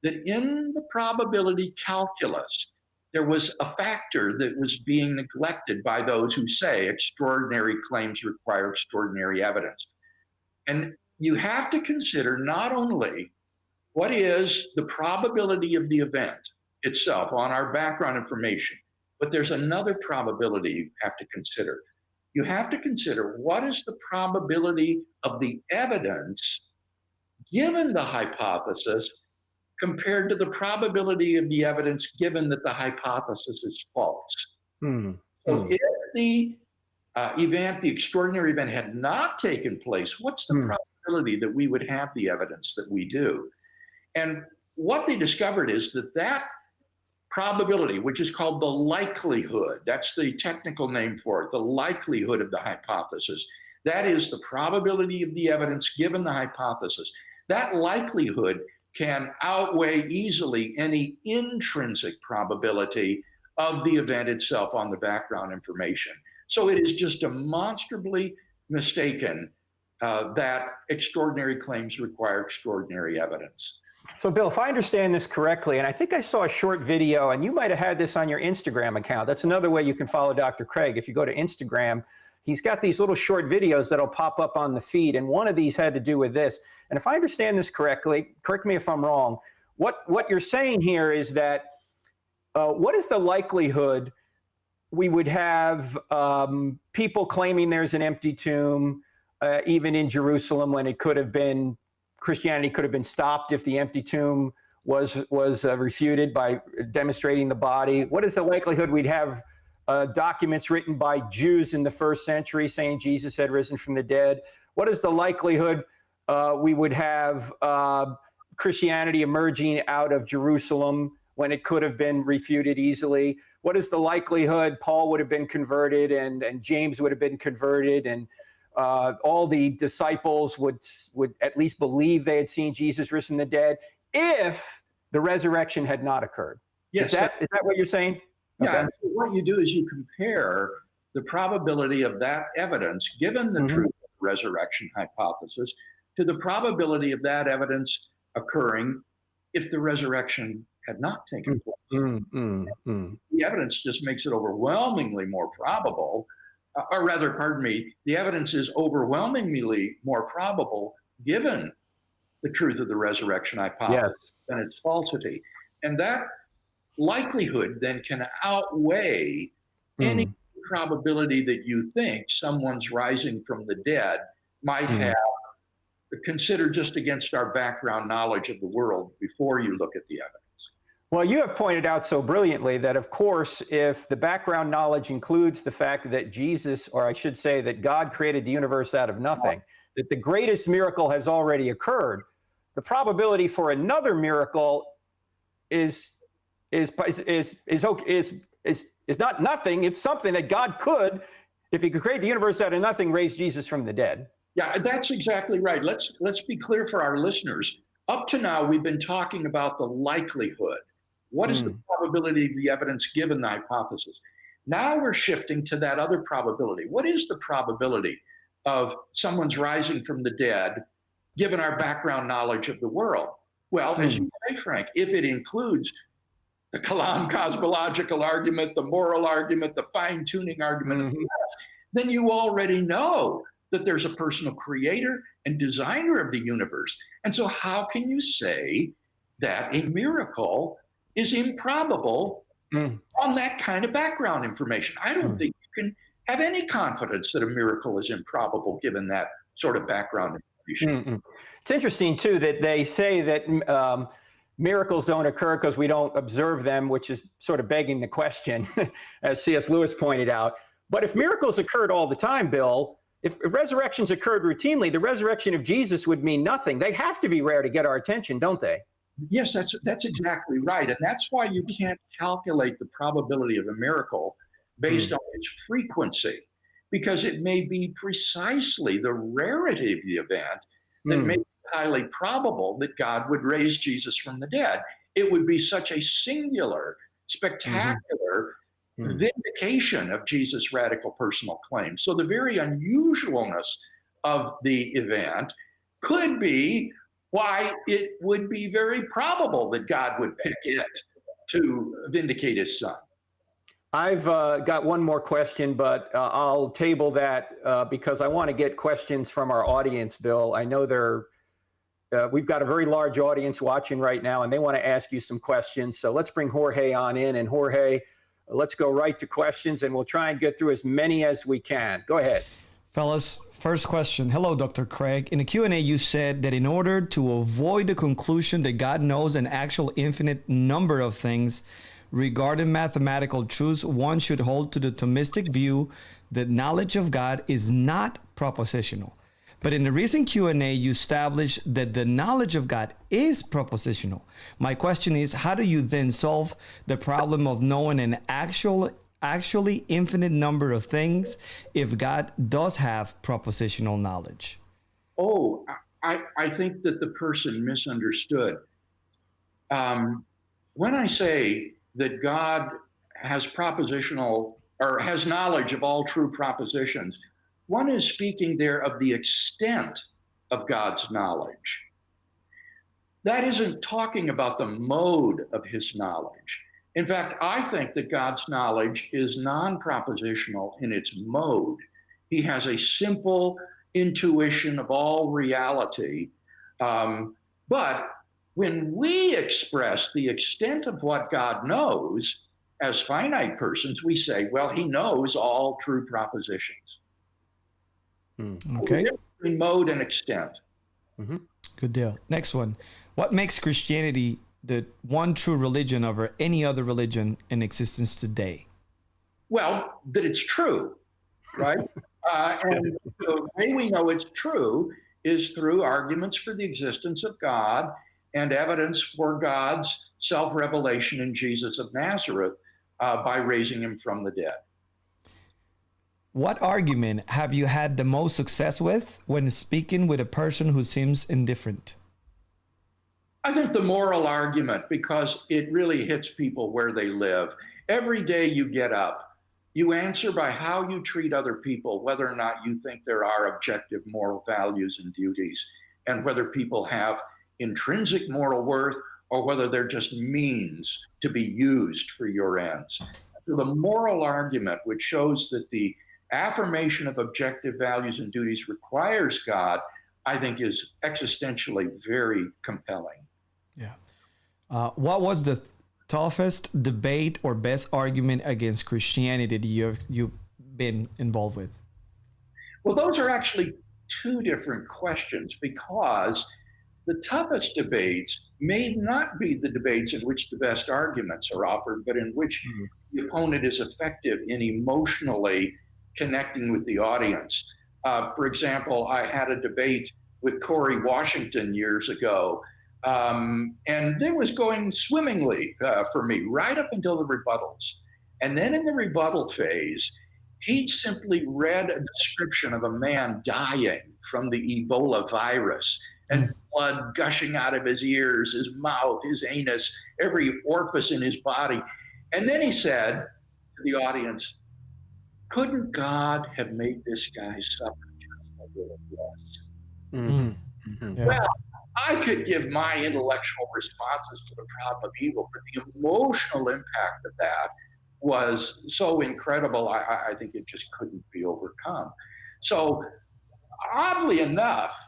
that in the probability calculus, there was a factor that was being neglected by those who say extraordinary claims require extraordinary evidence. And you have to consider not only what is the probability of the event itself on our background information, but there's another probability you have to consider. You have to consider what is the probability of the evidence given the hypothesis compared to the probability of the evidence given that the hypothesis is false. So if the event, the extraordinary event, had not taken place, what's the probability that we would have the evidence that we do? And what they discovered is that that probability, which is called the likelihood, that's the technical name for it, the likelihood of the hypothesis, that is the probability of the evidence given the hypothesis. That likelihood can outweigh easily any intrinsic probability of the event itself on the background information. So it is just demonstrably mistaken that extraordinary claims require extraordinary evidence. So, Bill, if I understand this correctly, and I think I saw a short video, and you might have had this on your Instagram account. That's another way you can follow Dr. Craig. If you go to Instagram, he's got these little short videos that'll pop up on the feed, and one of these had to do with this. And if I understand this correctly, correct me if I'm wrong, what you're saying here is that what is the likelihood we would have people claiming there's an empty tomb, even in Jerusalem, when it could have been, Christianity could have been stopped if the empty tomb was refuted by demonstrating the body? What is the likelihood we'd have documents written by Jews in the first century saying Jesus had risen from the dead? What is the likelihood we would have Christianity emerging out of Jerusalem when it could have been refuted easily? What is the likelihood Paul would have been converted and James would have been converted and all the disciples would at least believe they had seen Jesus risen from the dead if the resurrection had not occurred? Yes. Is that what you're saying? Yeah. Okay. So what you do is you compare the probability of that evidence, given the truth of the resurrection hypothesis, to the probability of that evidence occurring if the resurrection had not taken place. The evidence just makes it overwhelmingly more probable, or rather, pardon me, the evidence is overwhelmingly more probable given the truth of the resurrection hypothesis than its falsity. And that likelihood then can outweigh any probability that you think someone's rising from the dead might have considered just against our background knowledge of the world before you look at the evidence. Well, you have pointed out so brilliantly that, of course, if the background knowledge includes the fact that Jesus, or I should say that God created the universe out of nothing, that the greatest miracle has already occurred, the probability for another miracle is not nothing. It's something that God could, if he could create the universe out of nothing, raise Jesus from the dead. Yeah, that's exactly right. Let's be clear for our listeners. Up to now, we've been talking about the likelihood. What is the probability of the evidence given the hypothesis? Now we're shifting to that other probability. What is the probability of someone's rising from the dead, given our background knowledge of the world? Well, as you say, Frank, if it includes the Kalam cosmological argument, the moral argument, the fine-tuning argument, then you already know that there's a personal creator and designer of the universe. And so how can you say that a miracle is improbable on that kind of background information? I don't think you can have any confidence that a miracle is improbable given that sort of background information. Mm-mm. It's interesting, too, that they say that miracles don't occur because we don't observe them, which is sort of begging the question, as C.S. Lewis pointed out. But if miracles occurred all the time, Bill, if resurrections occurred routinely, the resurrection of Jesus would mean nothing. They have to be rare to get our attention, don't they? Yes, that's exactly right. And that's why you can't calculate the probability of a miracle based on its frequency, because it may be precisely the rarity of the event that makes it highly probable that God would raise Jesus from the dead. It would be such a singular, spectacular vindication of Jesus' radical personal claim. So the very unusualness of the event could be why it would be very probable that God would pick it to vindicate his son. I've got one more question, but I'll table that because I want to get questions from our audience, Bill. I know we've got a very large audience watching right now, and they want to ask you some questions. So let's bring Jorge on in. And Jorge, let's go right to questions, and we'll try and get through as many as we can. Go ahead. Fellas, first question. Hello, Dr. Craig. In the Q&A, you said that in order to avoid the conclusion that God knows an actual infinite number of things regarding mathematical truths, one should hold to the Thomistic view that knowledge of God is not propositional. But in the recent Q&A, you established that the knowledge of God is propositional. My question is, how do you then solve the problem of knowing an actually infinite number of things if God does have propositional knowledge? Oh, I think that the person misunderstood. When I say that God has propositional or has knowledge of all true propositions, one is speaking there of the extent of God's knowledge. That isn't talking about the mode of his knowledge. In fact, I think that God's knowledge is non-propositional in its mode. He has a simple intuition of all reality. But when we express the extent of what God knows as finite persons, we say, well, he knows all true propositions. Okay. In mode and extent. Good deal. Next one. What makes Christianity the one true religion over any other religion in existence today? Well, that it's true, right? And the way we know it's true is through arguments for the existence of God and evidence for God's self-revelation in Jesus of Nazareth by raising him from the dead. What argument have you had the most success with when speaking with a person who seems indifferent? I think the moral argument, because it really hits people where they live. Every day you get up, you answer by how you treat other people, whether or not you think there are objective moral values and duties, and whether people have intrinsic moral worth or whether they're just means to be used for your ends. So the moral argument, which shows that the affirmation of objective values and duties requires God, I think is existentially very compelling. Yeah. What was the toughest debate or best argument against Christianity that you've been involved with? Well, those are actually two different questions, because the toughest debates may not be the debates in which the best arguments are offered, but in which the opponent is effective in emotionally connecting with the audience. For example, I had a debate with Corey Washington years ago, and it was going swimmingly for me right up until the rebuttals. And then in the rebuttal phase, he simply read a description of a man dying from the Ebola virus and blood gushing out of his ears, his mouth, his anus, every orifice in his body. And then he said to the audience, couldn't God have made this guy suffer just a little less? Yeah. Well, I could give my intellectual responses to the problem of evil, but the emotional impact of that was so incredible, I think it just couldn't be overcome. So oddly enough,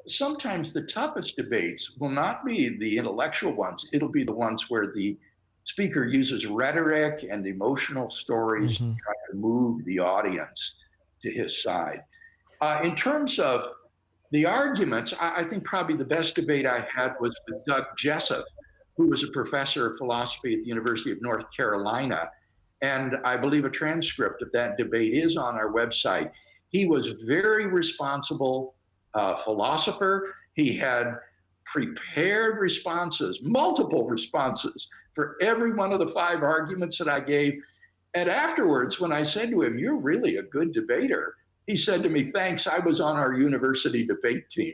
sometimes the toughest debates will not be the intellectual ones. It'll be the ones where the speaker uses rhetoric and emotional stories to try to move the audience to his side. In terms of The arguments, I think probably the best debate I had was with Doug Jessup, who was a professor of philosophy at the University of North Carolina. And I believe a transcript of that debate is on our website. He was very responsible philosopher. He had prepared responses, multiple responses for every one of the 5 arguments that I gave. And afterwards, when I said to him, "You're really a good debater," he said to me, "Thanks, I was on our university debate team."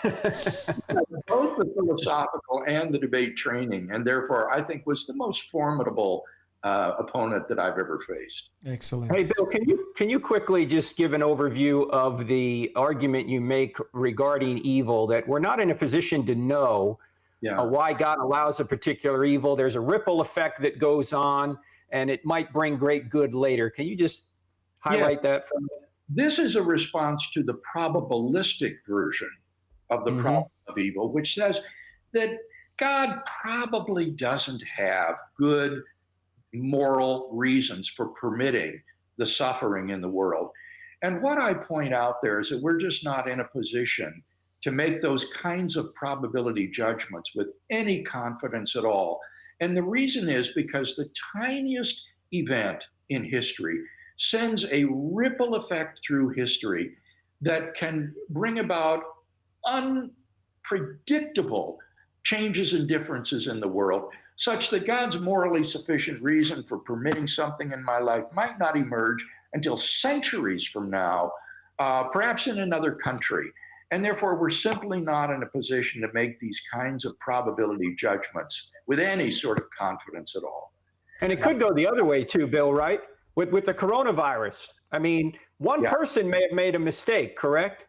Both the philosophical and the debate training, and therefore I think was the most formidable opponent that I've ever faced. Excellent. Hey, Bill, can you quickly just give an overview of the argument you make regarding evil, that we're not in a position to know why God allows a particular evil? There's a ripple effect that goes on, and it might bring great good later. Can you just highlight that for me? This is a response to the probabilistic version of the problem of evil, which says that God probably doesn't have good moral reasons for permitting the suffering in the world. And what I point out there is that we're just not in a position to make those kinds of probability judgments with any confidence at all. And the reason is because the tiniest event in history sends a ripple effect through history that can bring about unpredictable changes and differences in the world, such that God's morally sufficient reason for permitting something in my life might not emerge until centuries from now, perhaps in another country. And therefore, we're simply not in a position to make these kinds of probability judgments with any sort of confidence at all. And it could go the other way too, Bill, right? With the coronavirus. I mean, one person may have made a mistake, correct?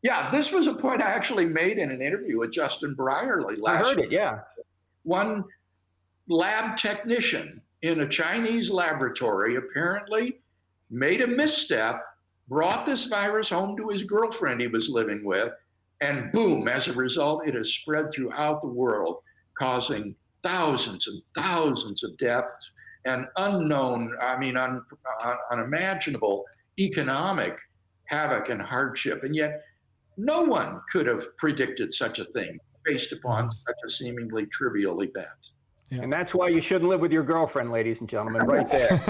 Yeah, this was a point I actually made in an interview with Justin Brierley last year. I heard it, yeah. One lab technician in a Chinese laboratory apparently made a misstep, brought this virus home to his girlfriend he was living with, and boom, as a result, it has spread throughout the world, causing thousands and thousands of deaths and unimaginable economic havoc and hardship. And yet no one could have predicted such a thing based upon such a seemingly trivial event. Yeah. And that's why you shouldn't live with your girlfriend, ladies and gentlemen, right there.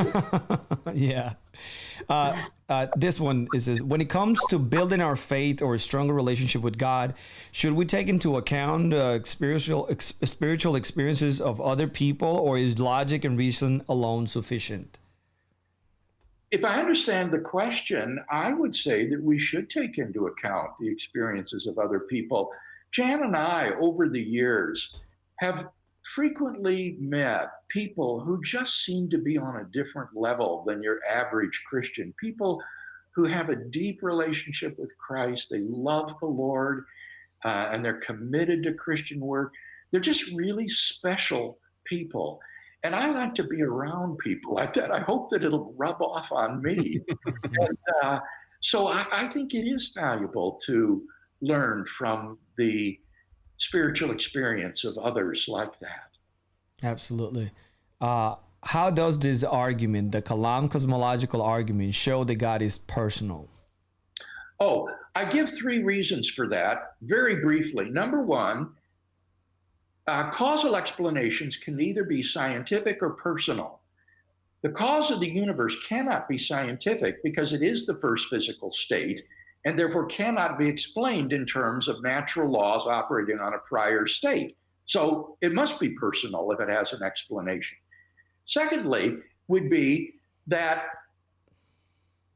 Yeah. This one is when it comes to building our faith or a stronger relationship with God, should we take into account spiritual experiences of other people, or is logic and reason alone sufficient? If I understand the question, I would say that we should take into account the experiences of other people. Jan and I, over the years, have frequently met people who just seem to be on a different level than your average Christian. People who have a deep relationship with Christ. They love the Lord, and they're committed to Christian work. They're just really special people. And I like to be around people like that. I hope that it'll rub off on me. And, so I think it is valuable to learn from the spiritual experience of others like that. Absolutely. How does this argument, the Kalam cosmological argument, show that God is personal? Oh, I give 3 reasons for that very briefly. Number one, causal explanations can either be scientific or personal. The cause of the universe cannot be scientific because it is the first physical state, and therefore cannot be explained in terms of natural laws operating on a prior state. So it must be personal if it has an explanation. Secondly, would be that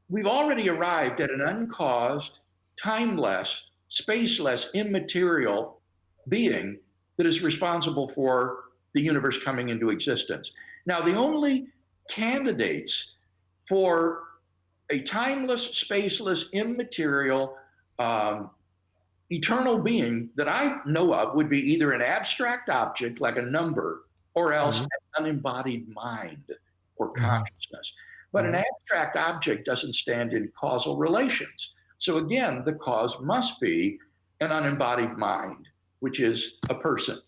we've already arrived at an uncaused, timeless, spaceless, immaterial being that is responsible for the universe coming into existence. Now, the only candidates for a timeless, spaceless, immaterial, eternal being that I know of would be either an abstract object like a number, or else an unembodied mind or consciousness. But an abstract object doesn't stand in causal relations. So again, the cause must be an unembodied mind, which is a person.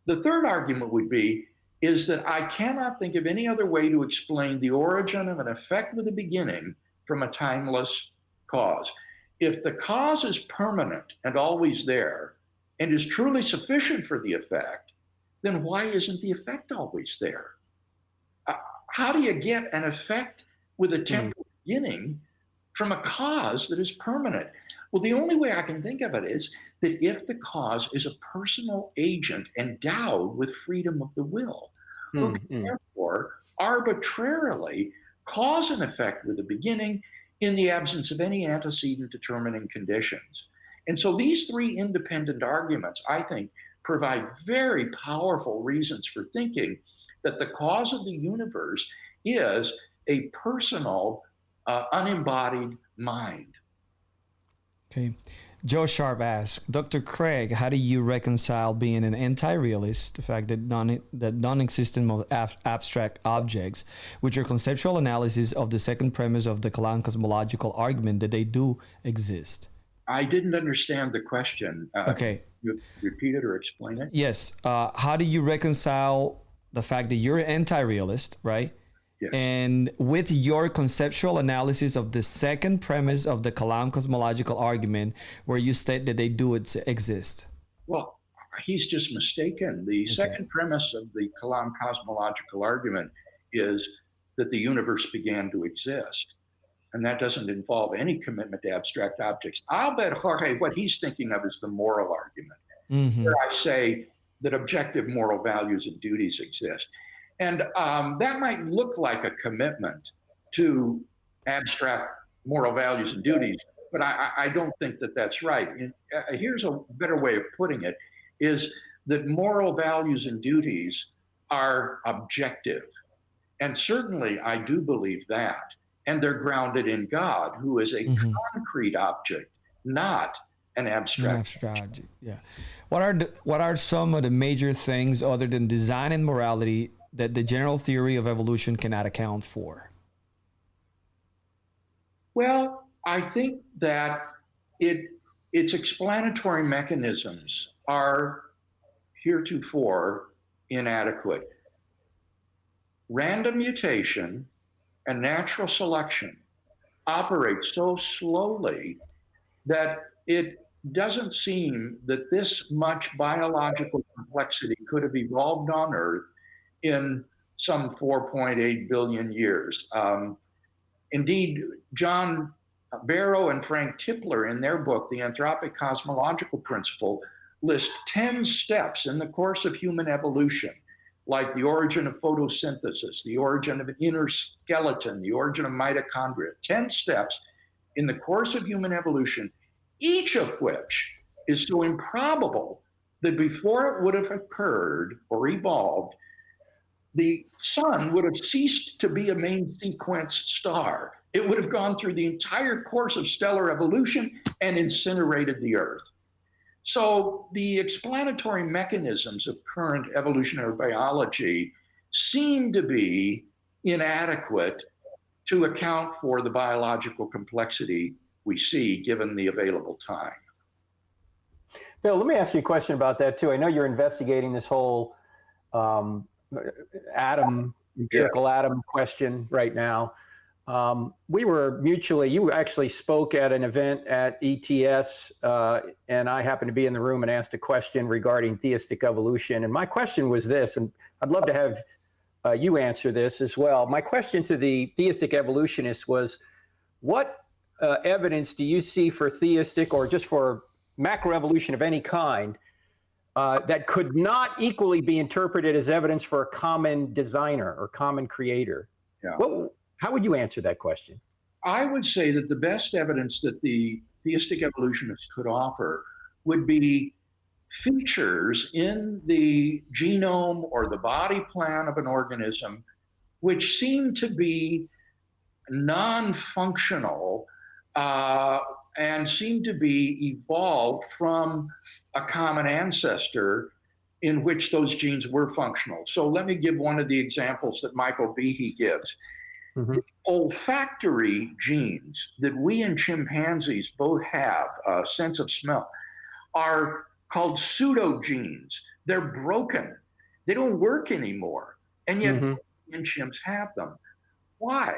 The third argument would be is that I cannot think of any other way to explain the origin of an effect with a beginning from a timeless cause. if the cause is permanent and always there and is truly sufficient for the effect, then why isn't the effect always there? How do you get an effect with a temporal beginning from a cause that is permanent? Well, the only way I can think of it is that if the cause is a personal agent endowed with freedom of the will, who can therefore arbitrarily cause an effect with a beginning in the absence of any antecedent determining conditions. And so these three independent arguments, I think, provide very powerful reasons for thinking that the cause of the universe is a personal, unembodied mind. Okay. Joe Sharp asks, Dr. Craig, how do you reconcile being an anti-realist, the fact that non-existent of abstract objects, with your conceptual analysis of the second premise of the cosmological argument that they do exist? I didn't understand the question. Okay. You repeat it or explain it? Yes. How do you reconcile the fact that you're an anti-realist, right? Yes. And with your conceptual analysis of the second premise of the cosmological argument, where you state that they do exist? Well, he's just mistaken. The second premise of the Kalam cosmological argument is that the universe began to exist. And that doesn't involve any commitment to abstract objects. I'll bet Jorge, what he's thinking of is the moral argument, where I say that objective moral values and duties exist. And that might look like a commitment to abstract moral values and duties, but I don't think that that's right. And here's a better way of putting it, is that moral values and duties are objective. And certainly I do believe that. And they're grounded in God, who is a concrete object, not an abstract. Yeah. What are some of the major things other than design and morality that the general theory of evolution cannot account for? Well, I think that its explanatory mechanisms are heretofore inadequate. Random mutation and natural selection operate so slowly that it doesn't seem that this much biological complexity could have evolved on Earth in some 4.8 billion years. Indeed, John Barrow and Frank Tipler, in their book, The Anthropic Cosmological Principle, list 10 steps in the course of human evolution, like the origin of photosynthesis, the origin of an inner skeleton, the origin of mitochondria, 10 steps in the course of human evolution, each of which is so improbable that before it would have occurred or evolved, the sun would have ceased to be a main sequence star. It would have gone through the entire course of stellar evolution and incinerated the Earth. So the explanatory mechanisms of current evolutionary biology seem to be inadequate to account for the biological complexity we see given the available time. Bill, let me ask you a question about that too. I know you're investigating this whole empirical atom question right now. We were mutually, you actually spoke at an event at ETS, and I happened to be in the room and asked a question regarding theistic evolution. And my question was this, and I'd love to have you answer this as well. My question to the theistic evolutionists was, what evidence do you see for theistic or just for macroevolution of any kind that could not equally be interpreted as evidence for a common designer or common creator? Yeah. How would you answer that question? I would say that the best evidence that the theistic evolutionists could offer would be features in the genome or the body plan of an organism which seem to be non-functional and seem to be evolved from a common ancestor in which those genes were functional. So let me give one of the examples that Michael Behe gives. The olfactory genes that we and chimpanzees both have, a sense of smell, are called pseudogenes. They're broken. They don't work anymore. And yet, chimps have them. Why?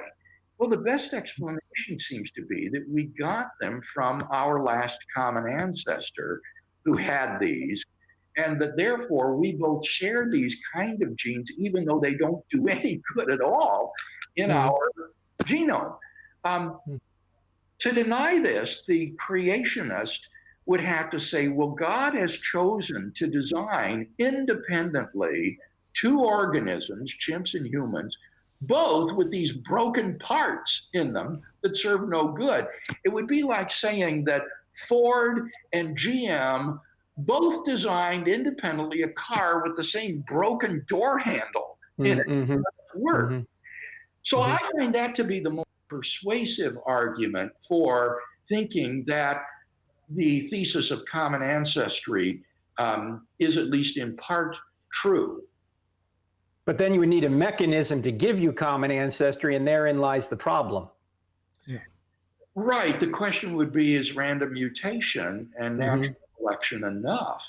Well, the best explanation seems to be that we got them from our last common ancestor who had these, and that therefore we both share these kind of genes, even though they don't do any good at all in our genome. To deny this, the creationist would have to say, well, God has chosen to design independently two organisms, chimps and humans, both with these broken parts in them that serve no good. It would be like saying that Ford and GM both designed independently a car with the same broken door handle in it. It doesn't work. So I find that to be the most persuasive argument for thinking that the thesis of common ancestry is at least in part true. But then you would need a mechanism to give you common ancestry, and therein lies the problem. Yeah. Right. The question would be, is random mutation and natural selection enough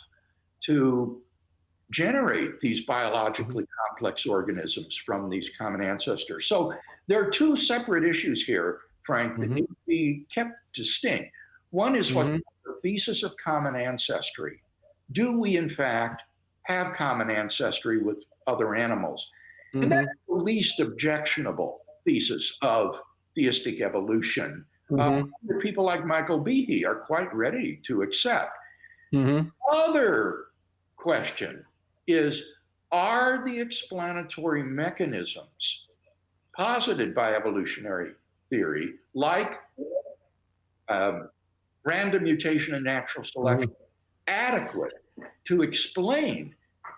to generate these biologically complex organisms from these common ancestors? So there are two separate issues here, Frank, that need to be kept distinct. One is what the thesis of common ancestry. Do we, in fact, have common ancestry with other animals? And that's the least objectionable thesis of theistic evolution. People like Michael Behe are quite ready to accept. Other question is, are the explanatory mechanisms posited by evolutionary theory, like random mutation and natural selection, adequate to explain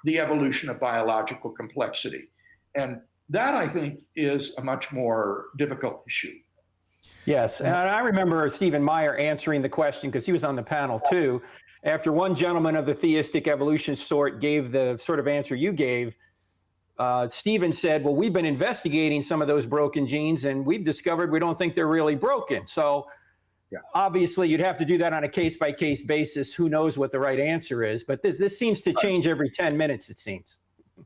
the evolution of biological complexity? And that, I think, is a much more difficult issue. Yes, and I remember Stephen Meyer answering the question, because he was on the panel too. After one gentleman of the theistic evolution sort gave the sort of answer you gave, Stephen said, well, we've been investigating some of those broken genes, and we've discovered we don't think they're really broken. So obviously you'd have to do that on a case-by-case basis. Who knows what the right answer is? But this seems to change every 10 minutes, it seems.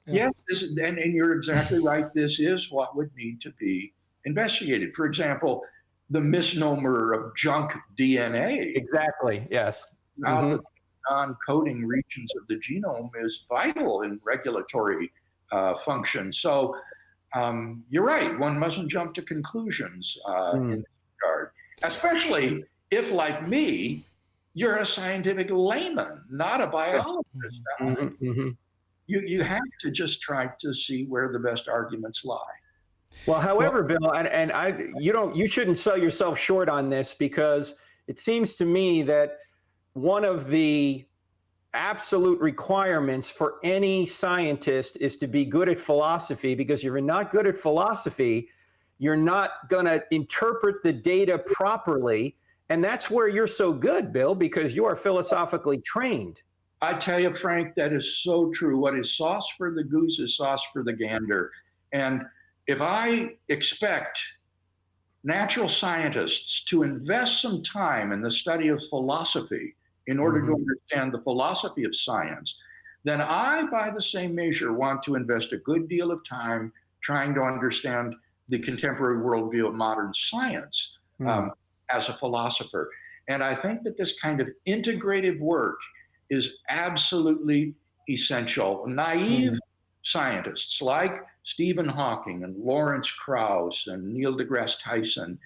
Yes, and you're exactly right. This is what would need to be investigated. For example, the misnomer of junk DNA. Exactly, yes. Now the non-coding regions of the genome is vital in regulatory function. So you're right, one mustn't jump to conclusions in this regard, especially if, like me, you're a scientific layman, not a biologist. You have to just try to see where the best arguments lie. Well, however, Bill, you shouldn't sell yourself short on this, because it seems to me that one of the absolute requirements for any scientist is to be good at philosophy, because if you're not good at philosophy, you're not going to interpret the data properly. And that's where you're so good, Bill, because you are philosophically trained. I tell you, Frank, that is so true. What is sauce for the goose is sauce for the gander. And if I expect natural scientists to invest some time in the study of philosophy in order to understand the philosophy of science, then I, by the same measure, want to invest a good deal of time trying to understand the contemporary worldview of modern science as a philosopher. And I think that this kind of integrative work is absolutely essential. Naive scientists like Stephen Hawking and Lawrence Krauss and Neil deGrasse Tyson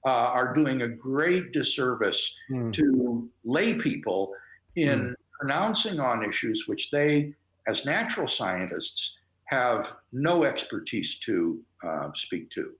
are doing a great disservice to lay people in pronouncing on issues which they, as natural scientists, have no expertise to speak to.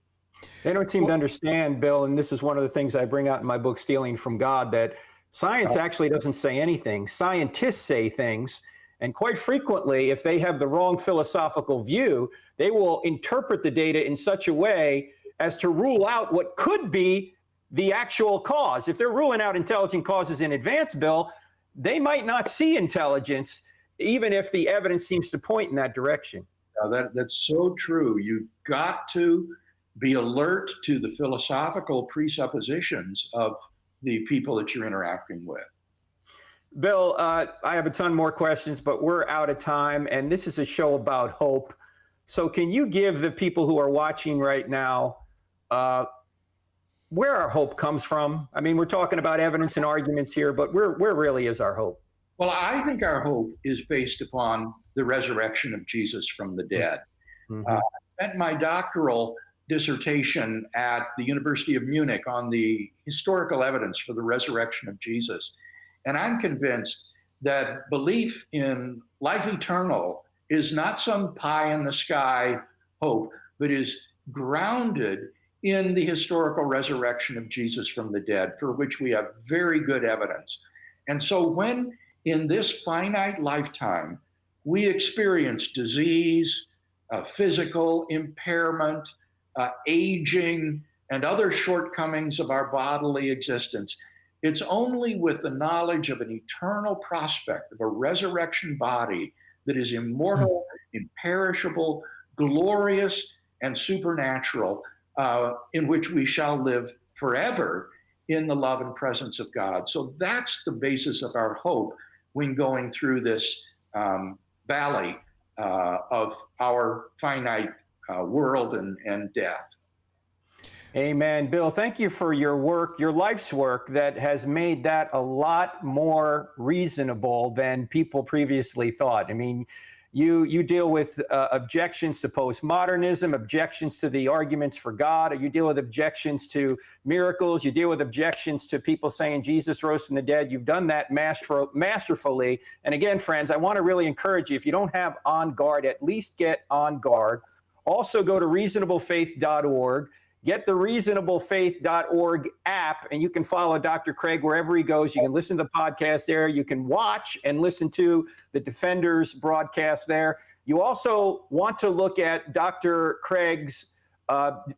They don't seem to understand, Bill, and this is one of the things I bring out in my book, Stealing from God, that science actually doesn't say anything. Scientists say things, and quite frequently, if they have the wrong philosophical view, they will interpret the data in such a way as to rule out what could be the actual cause. If they're ruling out intelligent causes in advance, Bill, they might not see intelligence, even if the evidence seems to point in that direction. That's so true. You've got to be alert to the philosophical presuppositions of the people that you're interacting with. Bill, I have a ton more questions, but we're out of time, and this is a show about hope. So can you give the people who are watching right now where our hope comes from? I mean, we're talking about evidence and arguments here, but where really is our hope? Well, I think our hope is based upon the resurrection of Jesus from the dead. Mm-hmm. I spent my doctoral dissertation at the University of Munich on the historical evidence for the resurrection of Jesus. And I'm convinced that belief in life eternal is not some pie in the sky hope, but is grounded in the historical resurrection of Jesus from the dead, for which we have very good evidence. And so when in this finite lifetime, we experience disease, physical impairment, aging, and other shortcomings of our bodily existence, it's only with the knowledge of an eternal prospect of a resurrection body that is immortal, imperishable, glorious, and supernatural, in which we shall live forever in the love and presence of God. So that's the basis of our hope when going through this valley of our finite world and death. Amen. Bill, thank you for your work, your life's work that has made that a lot more reasonable than people previously thought. I mean, you deal with objections to postmodernism, objections to the arguments for God, or you deal with objections to miracles, you deal with objections to people saying Jesus rose from the dead. You've done that masterfully. And again, friends, I want to really encourage you, if you don't have On Guard, at least get On Guard. Also go to reasonablefaith.org. Get the reasonablefaith.org app, and you can follow Dr. Craig wherever he goes. You can listen to the podcast there. You can watch and listen to the Defenders broadcast there. You also want to look at Dr. Craig's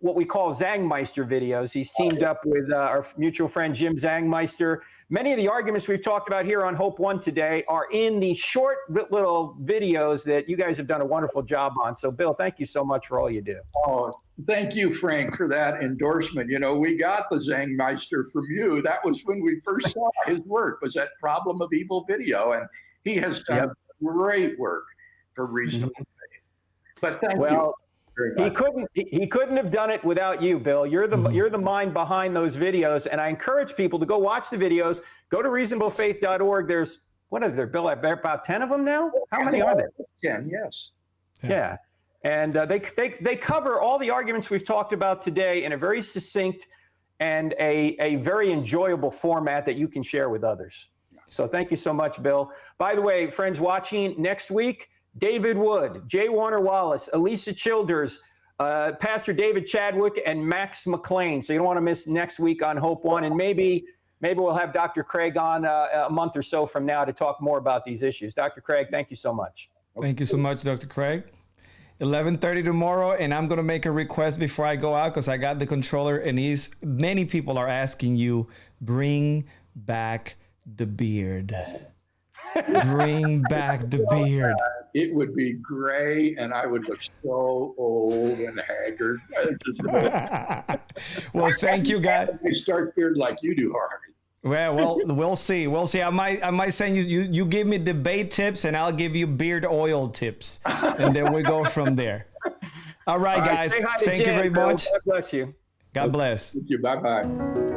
what we call Zangmeister videos. He's teamed up with our mutual friend Jim Zangmeister. Many of the arguments we've talked about here on Hope One today are in the short little videos that you guys have done a wonderful job on. So, Bill, thank you so much for all you do. Oh, thank you, Frank, for that endorsement. You know, we got the Zangmeister from you. That was when we first saw his work, was that Problem of Evil video. And he has done great work for Reasonable Faith. But thank you. He couldn't have done it without you, Bill. You're the mind behind those videos, and I encourage people to go watch the videos. Go to reasonablefaith.org. There's what are there, Bill? About 10 of them now. How many are there? 10, yes. Yeah, and they cover all the arguments we've talked about today in a very succinct and a very enjoyable format that you can share with others. So thank you so much, Bill. By the way, friends watching, next week, David Wood, J. Warner Wallace, Elisa Childers, Pastor David Chadwick, and Max McLean. So you don't want to miss next week on Hope One. And maybe we'll have Dr. Craig on a month or so from now to talk more about these issues. Dr. Craig, thank you so much. Thank you so much, Dr. Craig. 11:30 tomorrow, and I'm going to make a request before I go out because I got the controller, and many people are asking you, bring back the beard. Bring back the beard. It would be gray, and I would look so old and haggard. Well, thank you, guys. I start beard like you do, Harvey. Well, we'll see. We'll see. I might send you give me debate tips, and I'll give you beard oil tips, and then we go from there. All right, guys. Thank you very much. God bless you. God bless. Thank you. Bye-bye.